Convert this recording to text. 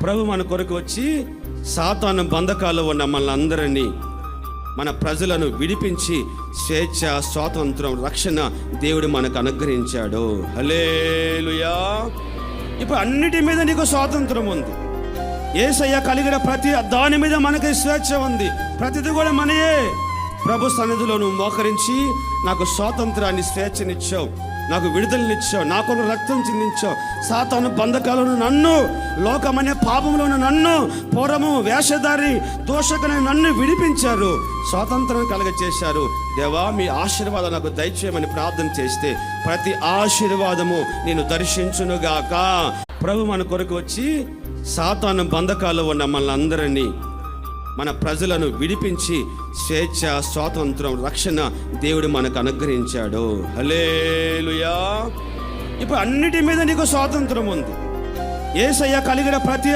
ప్రభు మన కొరకు వచ్చి సాతాను బంధకాల్లో ఉన్న మనలందరినీ, మన ప్రజలను విడిపించి స్వేచ్ఛ, స్వాతంత్రం, రక్షణ దేవుడు మనకు అనుగ్రహించాడు. హల్లెలూయా. ఇప్పుడు అన్నిటి మీద నీకు స్వాతంత్రం ఉంది. యేసయ్య కలిగిన ప్రతి దాని మీద మనకి స్వేచ్ఛ ఉంది. ప్రతిది కూడా మనయే. ప్రభు సన్నిధిలో నువ్వు మోకరించి, నాకు స్వాతంత్రాన్ని, స్వేచ్ఛనిచ్చావు, నాకు విడుదలనిచ్చావు, నా కొరకు రక్తం చిందించావు. సాతాను బంధకాలను నన్ను, లోకమనే పాపంలోను నన్ను, పూర్వము వేషధారి దోషకుని నన్ను విడిపించారు, స్వాతంత్రం కలగచేశారు. దేవా, మీ ఆశీర్వాదం నాకు దయచేయమని ప్రార్థన చేస్తే ప్రతి ఆశీర్వాదము నేను దర్శించునుగాక. ప్రభు మన కొరకు వచ్చి సాతాను బంధకాల్లో ఉన్న మనలందరినీ, మన ప్రజలను విడిపించి స్వేచ్ఛ, స్వాతంత్రం, రక్షణ దేవుడు మనకు అనుగ్రహించాడు. హల్లెలూయా. ఇప్పుడు అన్నిటి మీద నీకు స్వాతంత్రం ఉంది. యేసయ్య కలిగిన ప్రతి